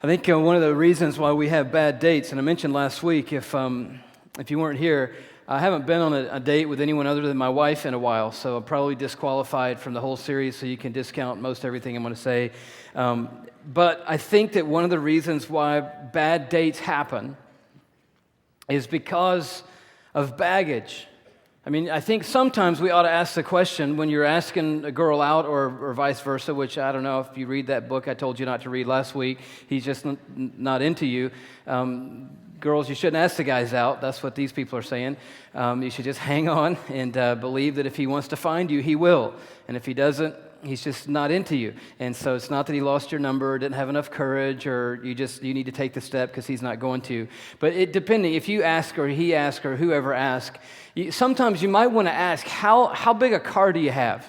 I think one of the reasons why we have bad dates, and I mentioned last week, if you weren't here, I haven't been on a date with anyone other than my wife in a while, so I'm probably disqualified from the whole series, so you can discount most everything I'm going to say. But I think that one of the reasons why bad dates happen is because of baggage. I mean, I think sometimes we ought to ask the question when you're asking a girl out or vice versa, which I don't know if you read that book I told you not to read last week. He's just not into you. Girls, you shouldn't ask the guys out. That's what these people are saying. You should just hang on and believe that if he wants to find you, he will. And if he doesn't, he's just not into you. And so it's not that he lost your number or didn't have enough courage or you need to take the step because he's not going to. But depending, if you ask or he asks or whoever asks, sometimes you might want to ask, how big a car do you have?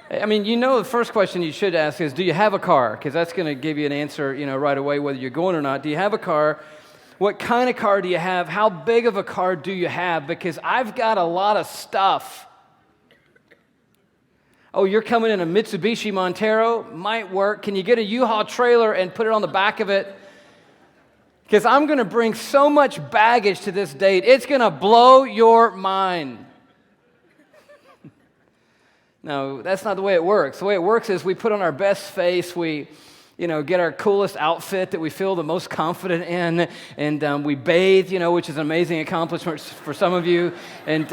I mean, the first question you should ask is, do you have a car? Because that's going to give you an answer, right away, whether you're going or not. Do you have a car? What kind of car do you have? How big of a car do you have? Because I've got a lot of stuff. Oh, you're coming in a Mitsubishi Montero? Might work. Can you get a U-Haul trailer and put it on the back of it? Because I'm going to bring so much baggage to this date, it's going to blow your mind. No, that's not the way it works. The way it works is we put on our best face, we get our coolest outfit that we feel the most confident in, and we bathe, which is an amazing accomplishment for some of you, and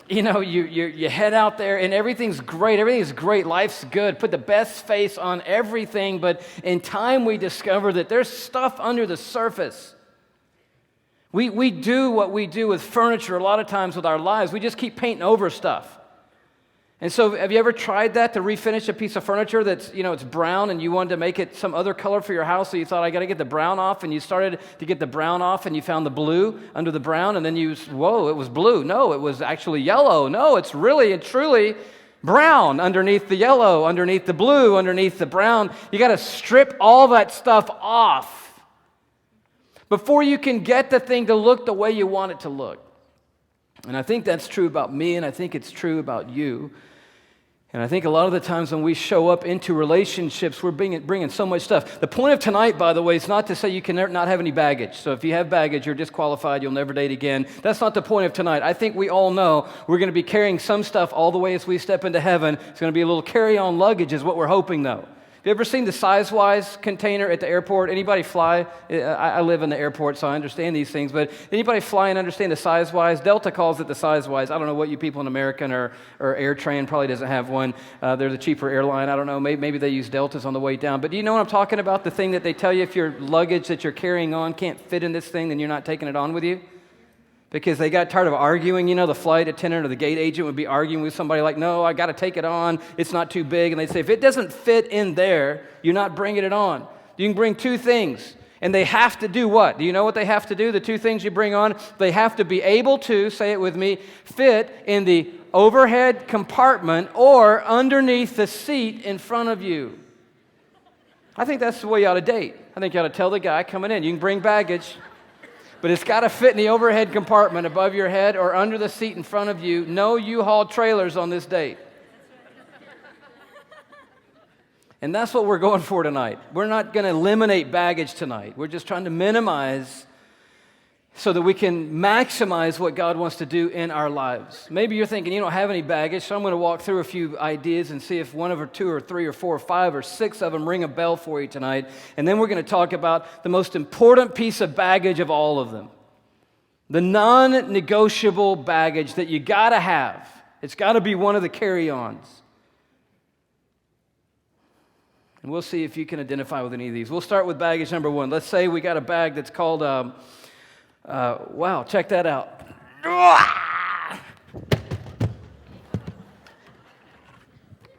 you head out there and everything's great. Everything is great. Life's good. Put the best face on everything. But in time, we discover that there's stuff under the surface. We do what we do with furniture a lot of times with our lives. We just keep painting over stuff. And so have you ever tried that, to refinish a piece of furniture that's, it's brown and you wanted to make it some other color for your house, so you thought, I got to get the brown off, and you started to get the brown off and you found the blue under the brown, and then whoa, it was blue. No, it was actually yellow. No, it's really and truly brown underneath the yellow, underneath the blue, underneath the brown. You got to strip all that stuff off before you can get the thing to look the way you want it to look. And I think that's true about me, and I think it's true about you. And I think a lot of the times when we show up into relationships, we're bringing so much stuff. The point of tonight, by the way, is not to say you can not have any baggage. So if you have baggage, you're disqualified, you'll never date again. That's not the point of tonight. I think we all know we're going to be carrying some stuff all the way as we step into heaven. It's going to be a little carry-on luggage is what we're hoping, though. Have you ever seen the size-wise container at the airport? Anybody fly? I live in the airport, so I understand these things. But anybody fly and understand the size-wise? Delta calls it the size-wise. I don't know what you people in American or AirTran probably doesn't have one. They're the cheaper airline. I don't know. Maybe they use Deltas on the way down. But do you know what I'm talking about? The thing that they tell you if your luggage that you're carrying on can't fit in this thing, then you're not taking it on with you? Because they got tired of arguing. The flight attendant or the gate agent would be arguing with somebody like, no, I got to take it on. It's not too big. And they'd say, if it doesn't fit in there, you're not bringing it on. You can bring two things. And they have to do what? Do you know what they have to do? The two things you bring on, they have to be able to, say it with me, fit in the overhead compartment or underneath the seat in front of you. I think that's the way you ought to date. I think you ought to tell the guy coming in, you can bring baggage, but it's got to fit in the overhead compartment above your head or under the seat in front of you. No U-Haul trailers on this date. And that's what we're going for tonight. We're not going to eliminate baggage tonight. We're just trying to minimize so that we can maximize what God wants to do in our lives. Maybe you're thinking you don't have any baggage, so I'm going to walk through a few ideas and see if one or two or three or four or five or six of them ring a bell for you tonight. And then we're going to talk about the most important piece of baggage of all of them. The non-negotiable baggage that you got to have. It's got to be one of the carry-ons. And we'll see if you can identify with any of these. We'll start with baggage number one. Let's say we got a bag that's called, wow, check that out.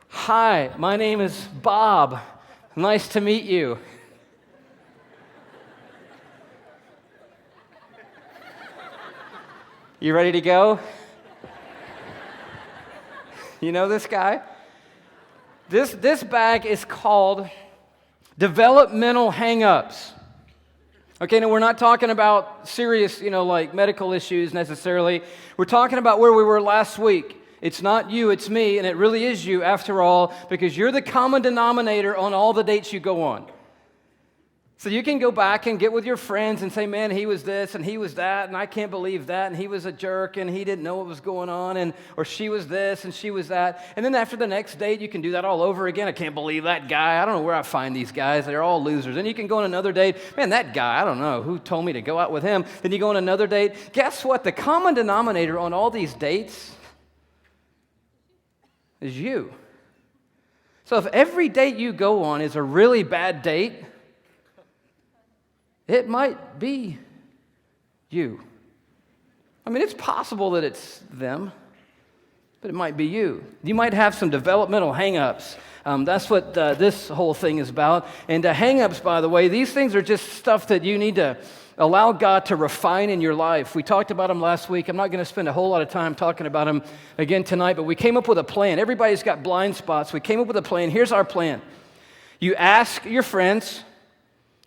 Hi, my name is Bob. Nice to meet you. You ready to go? You know this guy? This bag is called developmental hang-ups. Okay, now we're not talking about serious, like medical issues necessarily. We're talking about where we were last week. It's not you, it's me, and it really is you after all, because you're the common denominator on all the dates you go on. So you can go back and get with your friends and say, man, he was this and he was that, and I can't believe that, and he was a jerk, and he didn't know what was going on, or she was this and she was that. And then after the next date, you can do that all over again. I can't believe that guy. I don't know where I find these guys. They're all losers. And you can go on another date. Man, that guy, I don't know who told me to go out with him. Then you go on another date. Guess what? The common denominator on all these dates is you. So if every date you go on is a really bad date, it might be you. I mean, it's possible that it's them, but it might be you. You might have some developmental hang-ups. That's what this whole thing is about. And hang-ups, by the way, these things are just stuff that you need to allow God to refine in your life. We talked about them last week. I'm not going to spend a whole lot of time talking about them again tonight, but we came up with a plan. Everybody's got blind spots. We came up with a plan. Here's our plan. You ask your friends,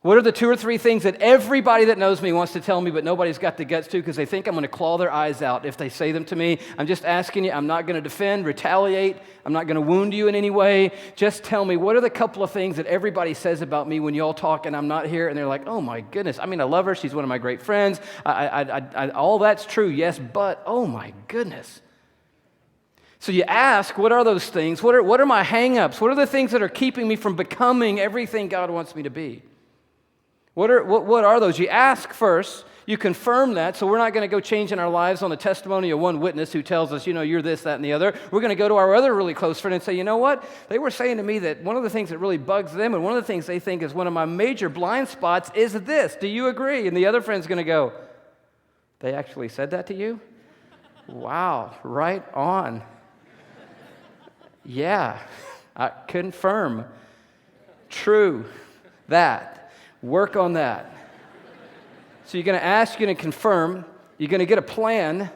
what are the 2 or 3 things that everybody that knows me wants to tell me, but nobody's got the guts to because they think I'm going to claw their eyes out if they say them to me? I'm just asking you. I'm not going to defend, retaliate. I'm not going to wound you in any way. Just tell me, what are the couple of things that everybody says about me when you all talk and I'm not here? And they're like, oh, my goodness. I mean, I love her. She's one of my great friends. All that's true, yes, but oh, my goodness. So you ask, what are those things? What are my hang-ups? What are the things that are keeping me from becoming everything God wants me to be? What are those? You ask first, you confirm that, so we're not going to go changing our lives on the testimony of one witness who tells us, you're this, that, and the other. We're going to go to our other really close friend and say, you know what? They were saying to me that one of the things that really bugs them and one of the things they think is one of my major blind spots is this. Do you agree? And the other friend's going to go, they actually said that to you? Wow, right on. Yeah, I confirm. True, that. Work on that. So you're going to ask, you're going to confirm, you're going to get a plan.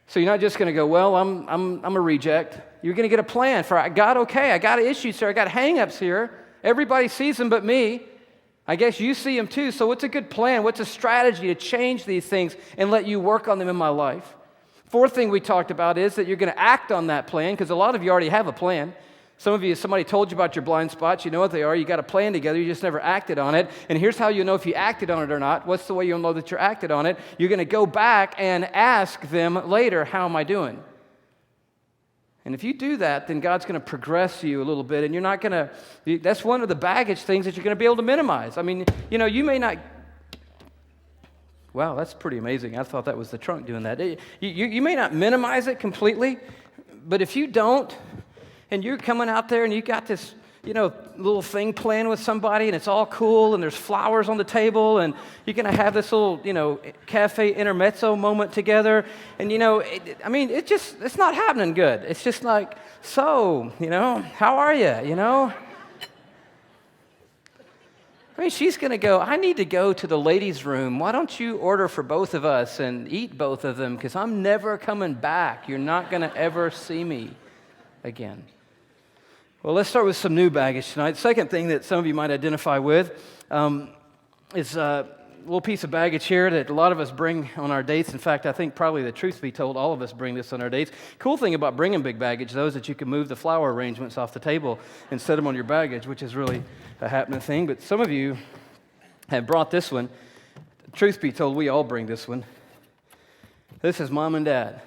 So you're not just going to go, well, I'm a reject. You're going to get a plan for, I got issues here, I got hang-ups here. Everybody sees them but me. I guess you see them too. So what's a good plan? What's a strategy to change these things and let you work on them in my life? 4th thing we talked about is that you're going to act on that plan, because a lot of you already have a plan. Some of you, somebody told you about your blind spots. You know what they are. You got a plan together. You just never acted on it. And here's how you know if you acted on it or not. What's the way you'll know that you're acted on it? You're going to go back and ask them later, how am I doing? And if you do that, then God's going to progress you a little bit. And you're not going to, that's one of the baggage things that you're going to be able to minimize. I mean, you may not, wow, that's pretty amazing. I thought that was the trunk doing that. You may not minimize it completely, but if you don't, and you're coming out there and you got this, little thing playing with somebody and it's all cool and there's flowers on the table and you're going to have this little, cafe intermezzo moment together. And, it's not happening good. It's just like, so, how are you, I mean, she's going to go, I need to go to the ladies' room. Why don't you order for both of us and eat both of them? Because I'm never coming back. You're not going to ever see me again. Well, let's start with some new baggage tonight. The second thing that some of you might identify with is a little piece of baggage here that a lot of us bring on our dates. In fact, I think probably the truth be told, all of us bring this on our dates. Cool thing about bringing big baggage, though, is that you can move the flower arrangements off the table and set them on your baggage, which is really a happening thing. But some of you have brought this one. Truth be told, we all bring this one. This is Mom and Dad.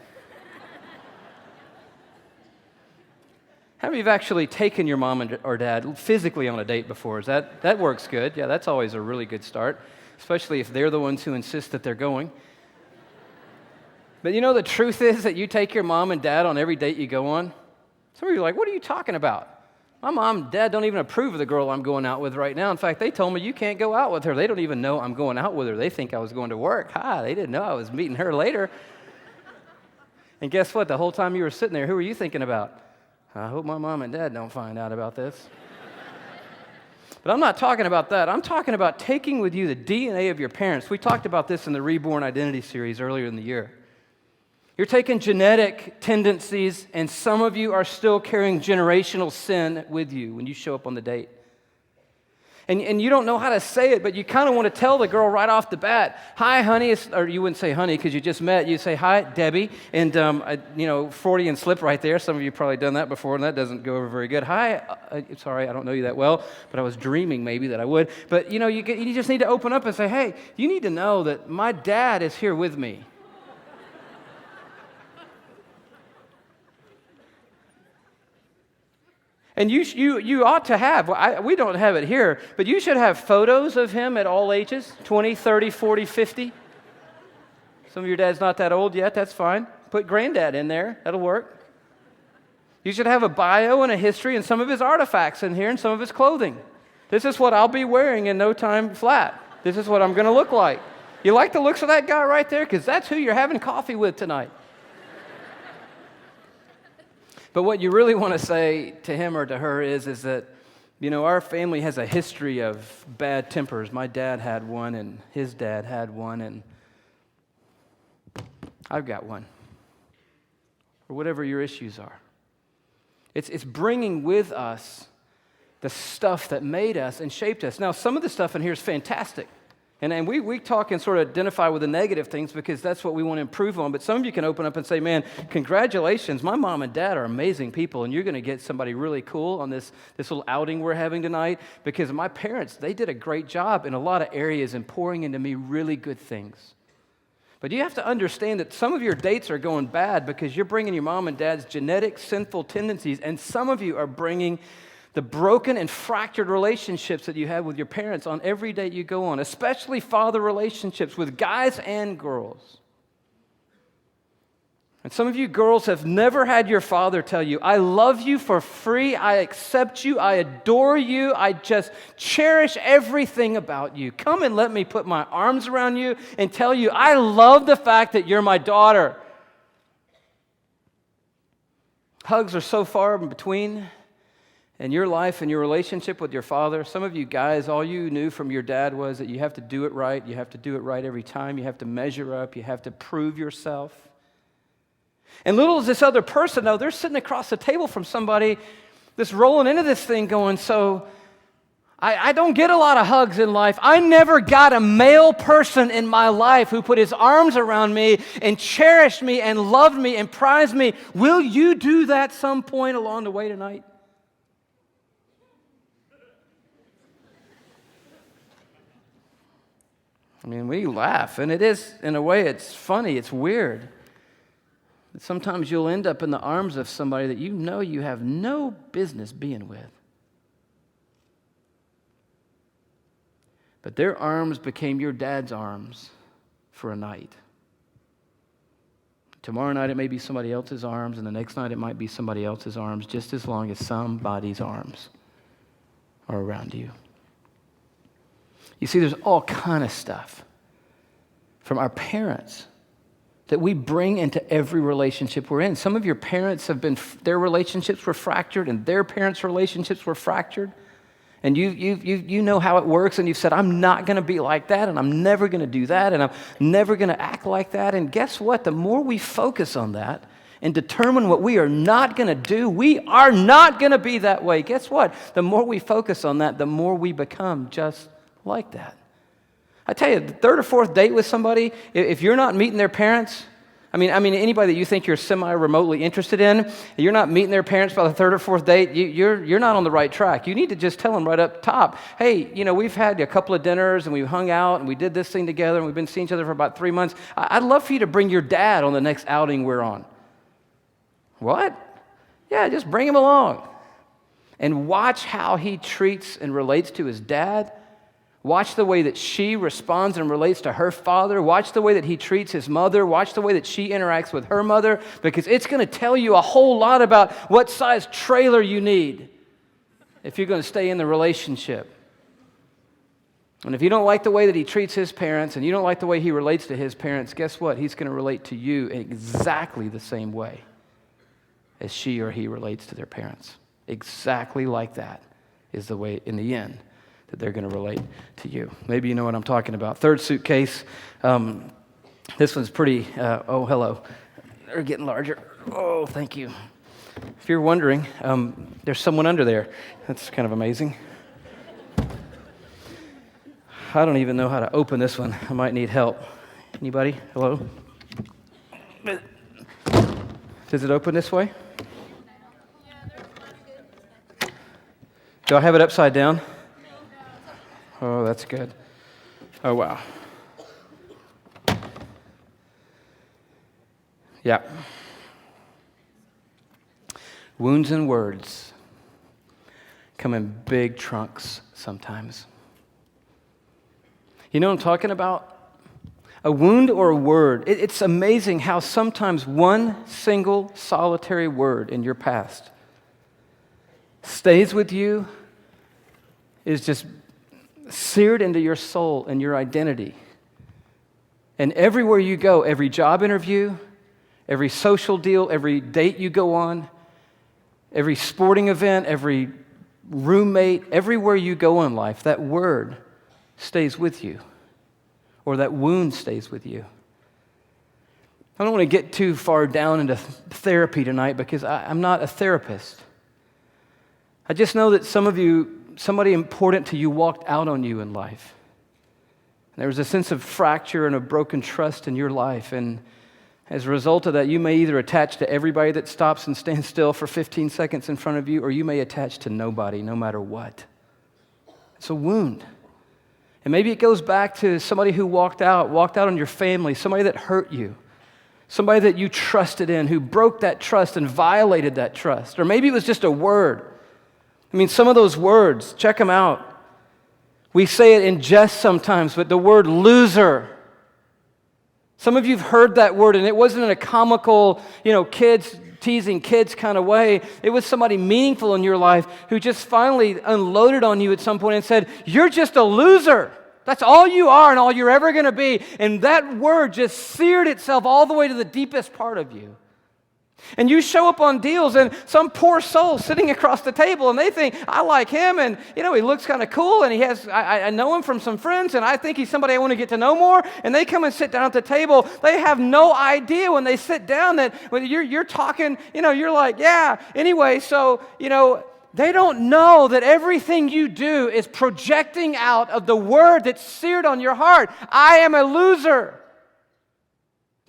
How many of you have actually taken your mom or dad physically on a date before? That works good. Yeah, that's always a really good start, especially if they're the ones who insist that they're going. But the truth is that you take your mom and dad on every date you go on. Some of you are like, what are you talking about? My mom and dad don't even approve of the girl I'm going out with right now. In fact, they told me you can't go out with her. They don't even know I'm going out with her. They think I was going to work. They didn't know I was meeting her later. And guess what? The whole time you were sitting there, who were you thinking about? I hope my mom and dad don't find out about this. But I'm not talking about that. I'm talking about taking with you the DNA of your parents. We talked about this in the Reborn Identity series earlier in the year. You're taking genetic tendencies, and some of you are still carrying generational sin with you when you show up on the date. And you don't know how to say it, but you kind of want to tell the girl right off the bat, hi, honey, or you wouldn't say honey because you just met. You'd say, hi, Debbie, and, Freudian slip right there. Some of you have probably done that before, and that doesn't go over very good. Hi, sorry, I don't know you that well, but I was dreaming maybe that I would. But, you just need to open up and say, hey, you need to know that my dad is here with me. And you ought to have, we don't have it here, but you should have photos of him at all ages, 20, 30, 40, 50. Some of your dad's not that old yet, that's fine. Put granddad in there, that'll work. You should have a bio and a history and some of his artifacts in here and some of his clothing. This is what I'll be wearing in no time flat. This is what I'm going to look like. You like the looks of that guy right there? Because that's who you're having coffee with tonight. But what you really want to say to him or to her is that, our family has a history of bad tempers. My dad had one, and his dad had one, and I've got one. Or whatever your issues are. It's bringing with us the stuff that made us and shaped us. Now, some of the stuff in here is fantastic. And we talk and sort of identify with the negative things because that's what we want to improve on. But some of you can open up and say, man, congratulations. My mom and dad are amazing people, and you're going to get somebody really cool on this little outing we're having tonight because my parents, they did a great job in a lot of areas in pouring into me really good things. But you have to understand that some of your dates are going bad because you're bringing your mom and dad's genetic sinful tendencies, and some of you are bringing the broken and fractured relationships that you have with your parents on every date you go on, especially father relationships with guys and girls. And some of you girls have never had your father tell you, I love you for free, I accept you, I adore you, I just cherish everything about you. Come and let me put my arms around you and tell you, I love the fact that you're my daughter. Hugs are so far in between. In your life and your relationship with your father, some of you guys, all you knew from your dad was that you have to do it right. You have to do it right every time. You have to measure up. You have to prove yourself. And little as this other person, though, they're sitting across the table from somebody that's rolling into this thing going, so I don't get a lot of hugs in life. I never got a male person in my life who put his arms around me and cherished me and loved me and prized me. Will you do that some point along the way tonight? I mean, we laugh, and it is, in a way, it's funny, it's weird. Sometimes you'll end up in the arms of somebody that you have no business being with. But their arms became your dad's arms for a night. Tomorrow night it may be somebody else's arms, and the next night it might be somebody else's arms, just as long as somebody's arms are around you. You see, there's all kind of stuff from our parents that we bring into every relationship we're in. Some of your parents their relationships were fractured, and their parents' relationships were fractured. And you know how it works, and you've said, I'm not going to be like that, and I'm never going to do that, and I'm never going to act like that. And guess what? The more we focus on that and determine what we are not going to do, we are not going to be that way. Guess what? The more we focus on that, the more we become just like that. I tell you, the third or fourth date with somebody, if you're not meeting their parents, I mean, anybody that you think you're semi-remotely interested in, you're not meeting their parents by the third or fourth date, you're not on the right track. You need to just tell them right up top, hey, we've had a couple of dinners and we hung out and we did this thing together and we've been seeing each other for about 3 months. I'd love for you to bring your dad on the next outing we're on. What? Yeah, just bring him along. And watch how he treats and relates to his dad. Watch the way that she responds and relates to her father. Watch the way that he treats his mother. Watch the way that she interacts with her mother, because it's going to tell you a whole lot about what size trailer you need if you're going to stay in the relationship. And if you don't like the way that he treats his parents and you don't like the way he relates to his parents, guess what? He's going to relate to you in exactly the same way as she or he relates to their parents. Exactly like that is the way, in the end, that they're going to relate to you. Maybe you know what I'm talking about. Third suitcase. This one's pretty, oh, hello. They're getting larger. Oh, thank you. If you're wondering, there's someone under there. That's kind of amazing. I don't even know how to open this one. I might need help. Anybody? Hello? Does it open this way? Do I have it upside down? Oh, that's good. Oh, wow. Yeah. Wounds and words come in big trunks sometimes. You know what I'm talking about? A wound or a word. It's amazing how sometimes one single solitary word in your past stays with you, is just seared into your soul and your identity. And everywhere you go, every job interview, every social deal, every date you go on, every sporting event, every roommate, everywhere you go in life, that word stays with you, or that wound stays with you. I don't want to get too far down into therapy tonight because I'm not a therapist. I just know that some of you, somebody important to you walked out on you in life. There was a sense of fracture and a broken trust in your life, and as a result of that, you may either attach to everybody that stops and stands still for 15 seconds in front of you, or you may attach to nobody, no matter what. It's a wound. And maybe it goes back to somebody who walked out on your family, somebody that hurt you, somebody that you trusted in, who broke that trust and violated that trust. Or maybe it was just a word. I mean, some of those words, check them out. We say it in jest sometimes, but the word loser. Some of you have heard that word, and it wasn't in a comical, kids teasing kids kind of way. It was somebody meaningful in your life who just finally unloaded on you at some point and said, "You're just a loser. That's all you are and all you're ever going to be." And that word just seared itself all the way to the deepest part of you. And you show up on deals, and some poor soul sitting across the table, and they think, "I like him, and he looks kind of cool, and I know him from some friends, and I think he's somebody I want to get to know more." And they come and sit down at the table. They have no idea when they sit down that when you're talking, you're like, "Yeah." Anyway, so they don't know that everything you do is projecting out of the word that's seared on your heart. I am a loser.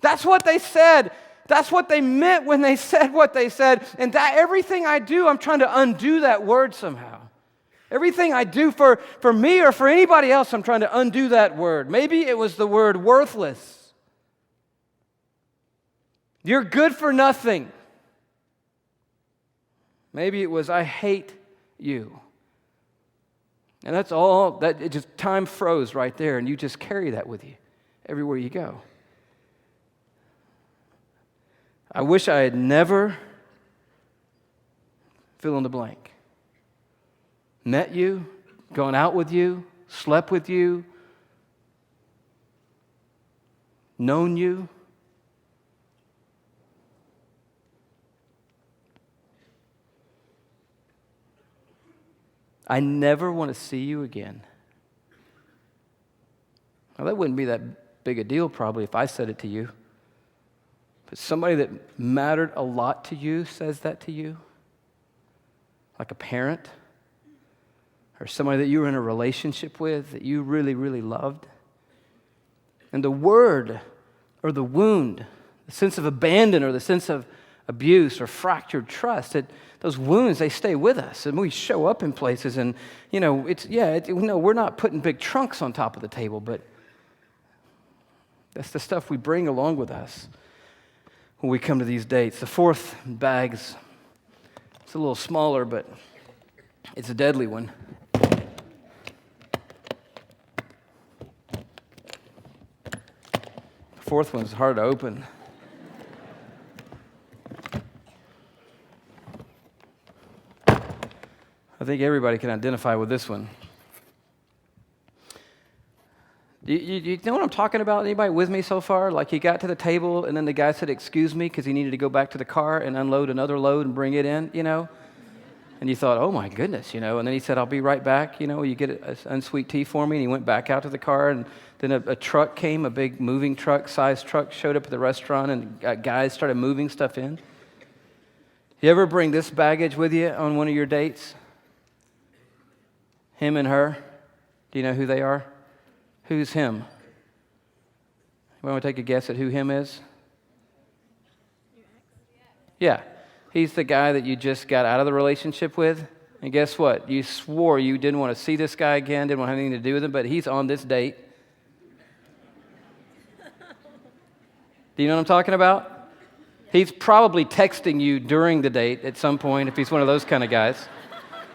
That's what they said. That's what they meant when they said what they said. And that everything I do, I'm trying to undo that word somehow. Everything I do for me or for anybody else, I'm trying to undo that word. Maybe it was the word worthless. You're good for nothing. Maybe it was I hate you. And that's all, time froze right there, and you just carry that with you everywhere you go. I wish I had never, fill in the blank, met you, gone out with you, slept with you, known you. I never want to see you again. Now, that wouldn't be that big a deal probably if I said it to you. But somebody that mattered a lot to you says that to you, like a parent or somebody that you were in a relationship with that you really, really loved. And the word or the wound, the sense of abandon or the sense of abuse or fractured trust, those wounds, they stay with us. And we show up in places and, we're not putting big trunks on top of the table, but that's the stuff we bring along with us when we come to these dates. The fourth bag's, it's a little smaller, but it's a deadly one. The fourth one's hard to open. I think everybody can identify with this one. You know what I'm talking about? Anybody with me so far? Like you got to the table and then the guy said, "Excuse me," because he needed to go back to the car and unload another load and bring it in, And you thought, "Oh my goodness," And then he said, "I'll be right back, will you get an unsweet tea for me?" And he went back out to the car, and then a truck came, a big moving truck, size truck, showed up at the restaurant, and guys started moving stuff in. You ever bring this baggage with you on one of your dates? Him and her. Do you know who they are? Who's him? You want to take a guess at who him is? Yeah. He's the guy that you just got out of the relationship with. And guess what? You swore you didn't want to see this guy again, didn't want to have anything to do with him, but he's on this date. Do you know what I'm talking about? He's probably texting you during the date at some point if he's one of those kind of guys.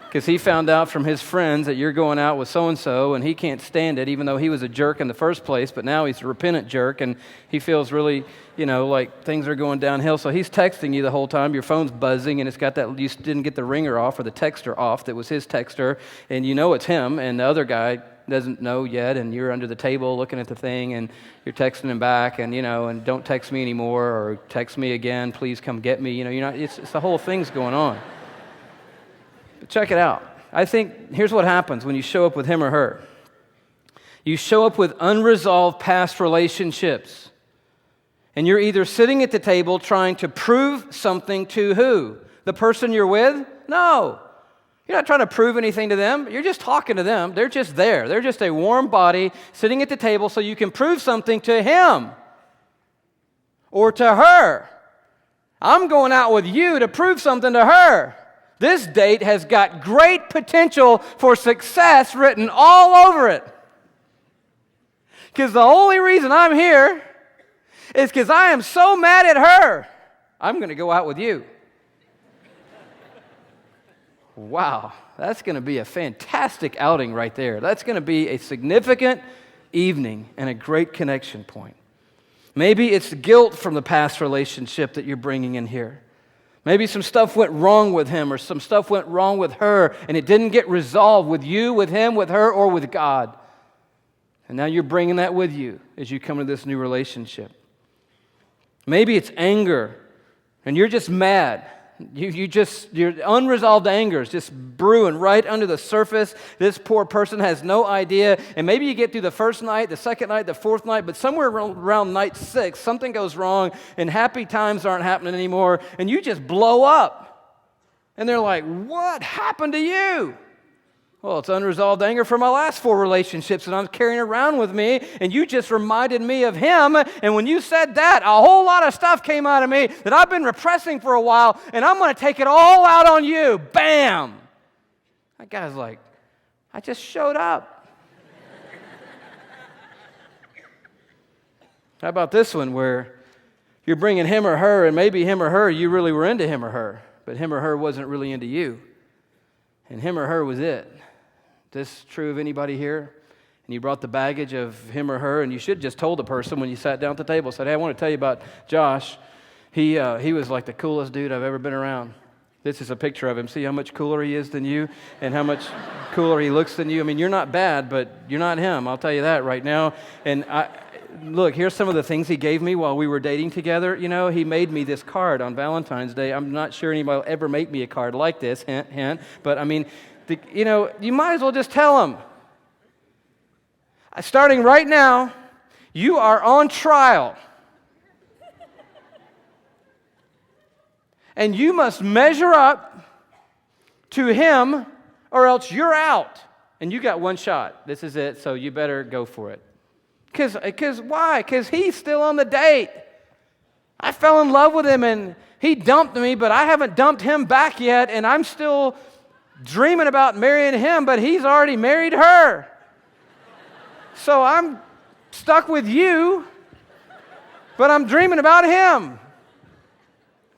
Because he found out from his friends that you're going out with so-and-so and he can't stand it, even though he was a jerk in the first place, but now he's a repentant jerk and he feels really, like things are going downhill. So he's texting you the whole time. Your phone's buzzing and it's got that, you didn't get the ringer off or the texter off that was his texter, and you know it's him, and the other guy doesn't know yet, and you're under the table looking at the thing and you're texting him back and, and don't text me anymore, or text me again, please come get me. It's the whole thing's going on. But check it out. I think here's what happens when you show up with him or her. You show up with unresolved past relationships. And you're either sitting at the table trying to prove something to who? The person you're with? No. You're not trying to prove anything to them. You're just talking to them. They're just there. They're just a warm body sitting at the table so you can prove something to him or to her. I'm going out with you to prove something to her. This date has got great potential for success written all over it. Because the only reason I'm here is because I am so mad at her. I'm going to go out with you. Wow, that's going to be a fantastic outing right there. That's going to be a significant evening and a great connection point. Maybe it's guilt from the past relationship that you're bringing in here. Maybe some stuff went wrong with him or some stuff went wrong with her and it didn't get resolved with you, with him, with her, or with God. And now you're bringing that with you as you come to this new relationship. Maybe it's anger and you're just mad. Your unresolved anger is just brewing right under the surface. This poor person has no idea. And maybe you get through the first night, the second night, the fourth night, but somewhere around night 6, something goes wrong and happy times aren't happening anymore, and you just blow up. And they're like, what happened to you? Well, it's unresolved anger from my last 4 relationships that I'm carrying around with me, and you just reminded me of him, and when you said that, a whole lot of stuff came out of me that I've been repressing for a while, and I'm going to take it all out on you. Bam! That guy's like, I just showed up. How about this one where you're bringing him or her, and maybe him or her, you really were into him or her, but him or her wasn't really into you, and him or her was it. Is this true of anybody here? And you brought the baggage of him or her, and you should have just told the person when you sat down at the table, said, hey, I want to tell you about Josh. He was like the coolest dude I've ever been around. This is a picture of him. See how much cooler he is than you and how much cooler he looks than you? I mean, you're not bad, but you're not him. I'll tell you that right now. And look, here's some of the things he gave me while we were dating together. He made me this card on Valentine's Day. I'm not sure anybody will ever make me a card like this, hint, hint. But I mean, you might as well just tell him. Starting right now, you are on trial. And you must measure up to him or else you're out. And you got one shot. This is it, so you better go for it. Because why? Because he's still on the date. I fell in love with him and he dumped me, but I haven't dumped him back yet, and I'm still dreaming about marrying him, but he's already married her. So I'm stuck with you, but I'm dreaming about him.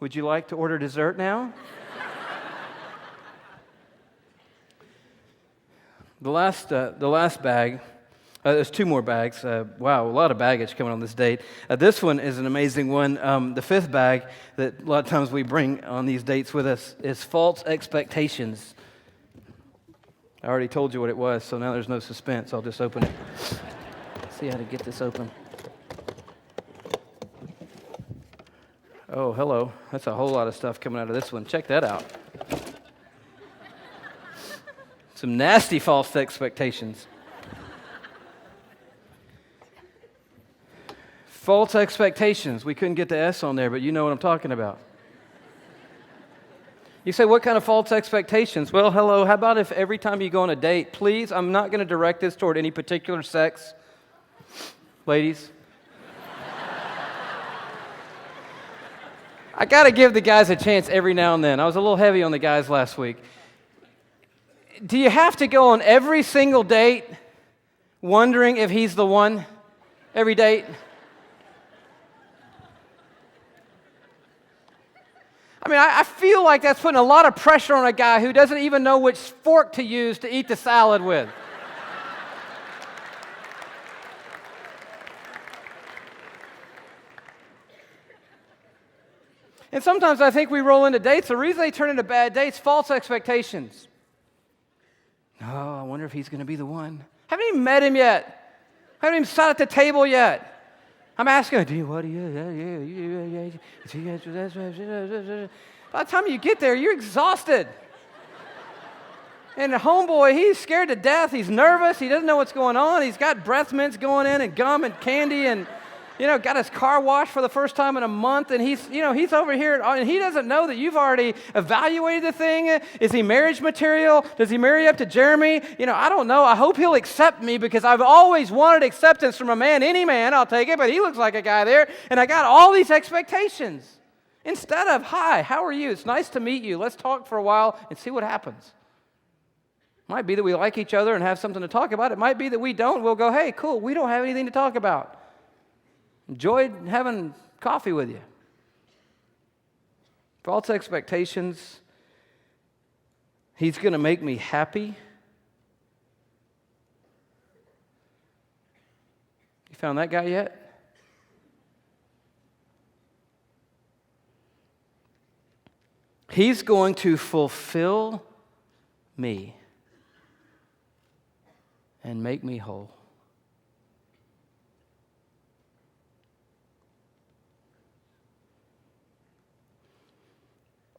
Would you like to order dessert now? The last bag, there's 2 more bags. Wow, a lot of baggage coming on this date. This one is an amazing one. The 5th bag that a lot of times we bring on these dates with us is false expectations. I already told you what it was, so now there's no suspense. I'll just open it. See how to get this open. Oh, hello. That's a whole lot of stuff coming out of this one. Check that out. Some nasty false expectations. False expectations. We couldn't get the S on there, but you know what I'm talking about. You say, what kind of false expectations? Well, hello, how about if every time you go on a date, please, I'm not going to direct this toward any particular sex, ladies. I got to give the guys a chance every now and then. I was a little heavy on the guys last week. Do you have to go on every single date wondering if he's the one? Every date? I mean, I feel like that's putting a lot of pressure on a guy who doesn't even know which fork to use to eat the salad with. And sometimes I think we roll into dates. The reason they turn into bad dates, false expectations. Oh, I wonder if he's going to be the one. Haven't even met him yet. Haven't even sat at the table yet. I'm asking, by the time you get there, you're exhausted. And the homeboy, he's scared to death. He's nervous. He doesn't know what's going on. He's got breath mints going in and gum and candy and, got his car washed for the first time in a month. And he's over here and he doesn't know that you've already evaluated the thing. Is he marriage material? Does he marry up to Jeremy? I don't know. I hope he'll accept me because I've always wanted acceptance from a man. Any man, I'll take it, but he looks like a guy there. And I got all these expectations. Instead of, hi, how are you? It's nice to meet you. Let's talk for a while and see what happens. Might be that we like each other and have something to talk about. It might be that we don't. We'll go, hey, cool, we don't have anything to talk about. Enjoyed having coffee with you. False expectations. He's going to make me happy. You found that guy yet? He's going to fulfill me and make me whole.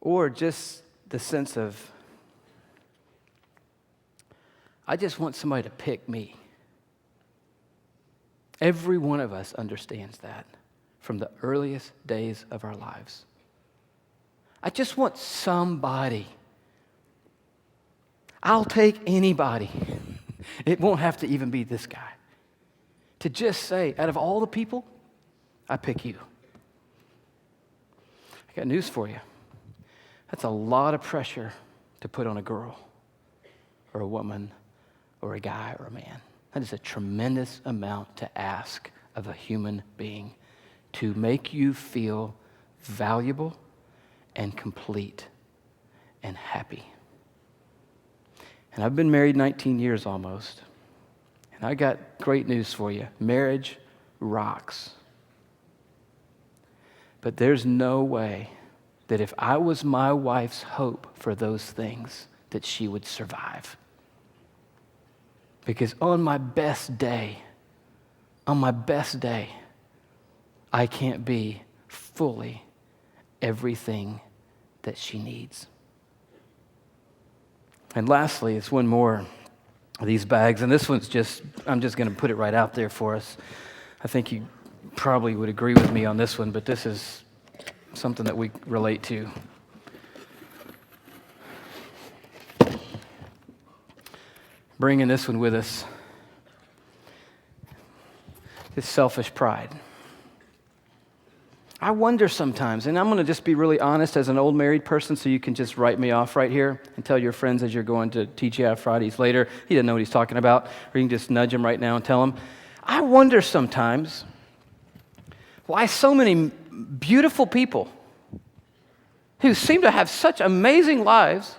Or just the sense of, I just want somebody to pick me. Every one of us understands that from the earliest days of our lives. I just want somebody. I'll take anybody. It won't have to even be this guy. To just say, out of all the people, I pick you. I got news for you. That's a lot of pressure to put on a girl or a woman or a guy or a man. That is a tremendous amount to ask of a human being to make you feel valuable and complete and happy. And I've been married 19 years almost. And I got great news for you. Marriage rocks. But there's no way that if I was my wife's hope for those things, that she would survive. Because on my best day, I can't be fully everything that she needs. And lastly, it's one more of these bags, and this one's I'm just going to put it right out there for us. I think you probably would agree with me on this one, but this is something that we relate to. Bringing this one with us. It's selfish pride. I wonder sometimes, and I'm going to just be really honest as an old married person so you can just write me off right here and tell your friends as you're going to TGI Fridays later, he doesn't know what he's talking about, or you can just nudge him right now and tell him. I wonder sometimes why so many beautiful people who seem to have such amazing lives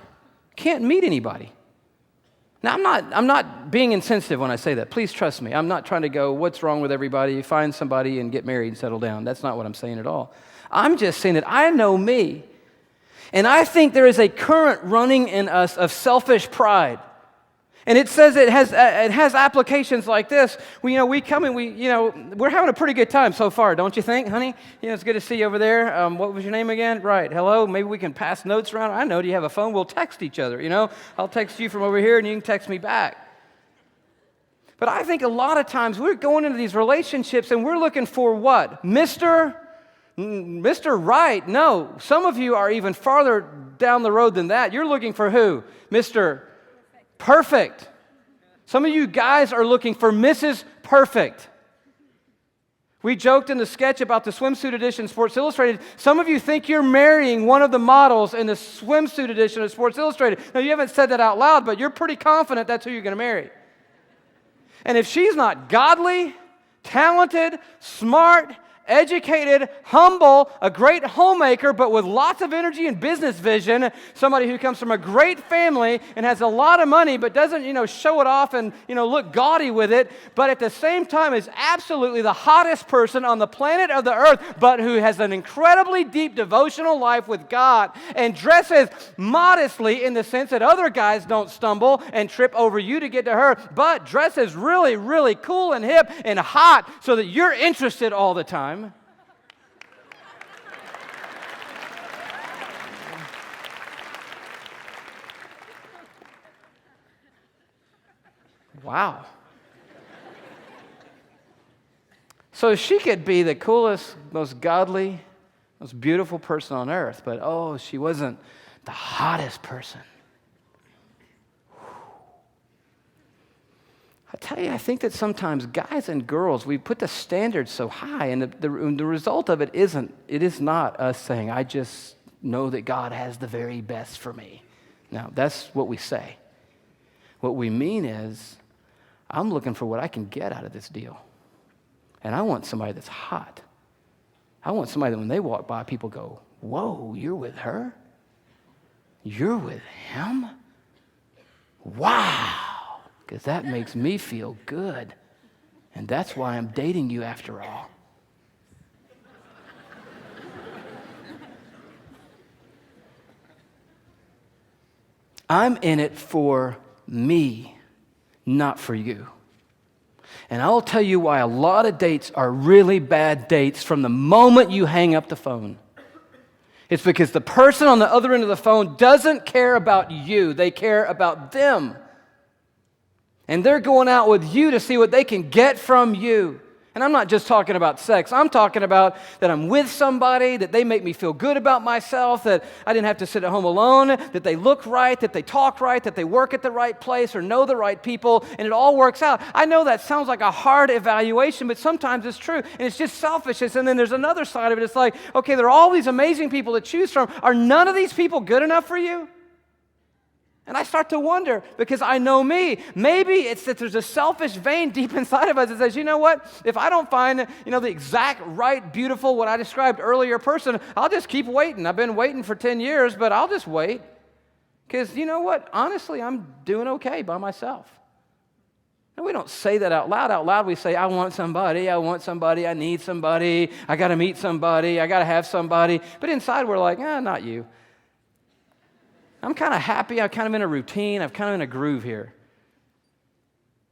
can't meet anybody. Now, I'm not being insensitive when I say that. Please trust me. I'm not trying to go, what's wrong with everybody? Find somebody and get married and settle down. That's not what I'm saying at all. I'm just saying that I know me, and I think there is a current running in us of selfish pride. And it says it has applications like this. We come and we're having a pretty good time so far, don't you think, honey? It's good to see you over there. What was your name again? Right, hello. Maybe we can pass notes around. I know, do you have a phone? We'll text each other, I'll text you from over here and you can text me back. But I think a lot of times we're going into these relationships and we're looking for what? Mr. Right. No, some of you are even farther down the road than that. You're looking for who? Mr. Perfect. Some of you guys are looking for Mrs. Perfect. We joked in the sketch about the swimsuit edition of Sports Illustrated. Some of you think you're marrying one of the models in the swimsuit edition of Sports Illustrated. Now, you haven't said that out loud, but you're pretty confident that's who you're going to marry. And if she's not godly, talented, smart, educated, humble, a great homemaker, but with lots of energy and business vision, somebody who comes from a great family and has a lot of money, but doesn't, show it off and, look gaudy with it, but at the same time is absolutely the hottest person on the planet of the earth, but who has an incredibly deep devotional life with God and dresses modestly in the sense that other guys don't stumble and trip over you to get to her, but dresses really, really cool and hip and hot so that you're interested all the time. Wow. So she could be the coolest, most godly, most beautiful person on earth, but she wasn't the hottest person. I tell you, I think that sometimes guys and girls, we put the standards so high, and the result of it is not us saying, I just know that God has the very best for me. Now, that's what we say. What we mean is, I'm looking for what I can get out of this deal. And I want somebody that's hot. I want somebody that when they walk by, people go, whoa, you're with her? You're with him? Wow. Because that makes me feel good. And that's why I'm dating you after all. I'm in it for me, not for you. And I'll tell you why a lot of dates are really bad dates from the moment you hang up the phone. It's because the person on the other end of the phone doesn't care about you. They care about them. And they're going out with you to see what they can get from you. And I'm not just talking about sex. I'm talking about that I'm with somebody, that they make me feel good about myself, that I didn't have to sit at home alone, that they look right, that they talk right, that they work at the right place or know the right people, and it all works out. I know that sounds like a hard evaluation, but sometimes it's true, and it's just selfishness. And then there's another side of it. It's like, okay, there are all these amazing people to choose from. Are none of these people good enough for you? And I start to wonder, because I know me. Maybe it's that there's a selfish vein deep inside of us that says, you know what? If I don't find, the exact right, beautiful, what I described earlier person, I'll just keep waiting. I've been waiting for 10 years, but I'll just wait. Because you know what? Honestly, I'm doing okay by myself. And we don't say that out loud. Out loud, we say, I want somebody, I need somebody, I got to meet somebody, I got to have somebody. But inside, we're like, not you. I'm kind of happy. I'm kind of in a routine. I'm kind of in a groove here.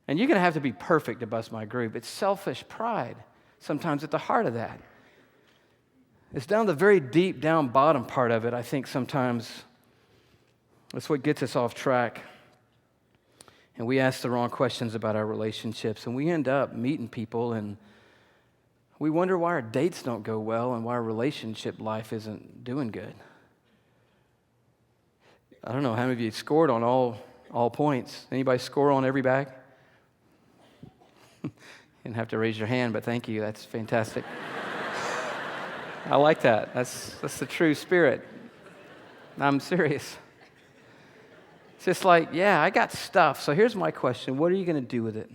And you're going to have to be perfect to bust my groove. It's selfish pride sometimes at the heart of that. It's down the very deep, down bottom part of it, I think sometimes that's what gets us off track. And we ask the wrong questions about our relationships. And we end up meeting people and we wonder why our dates don't go well and why our relationship life isn't doing good. I don't know how many of you scored on all points. Anybody score on every bag? You didn't have to raise your hand, but thank you. That's fantastic. I like that. That's the true spirit. I'm serious. It's just like, I got stuff. So here's my question. What are you going to do with it?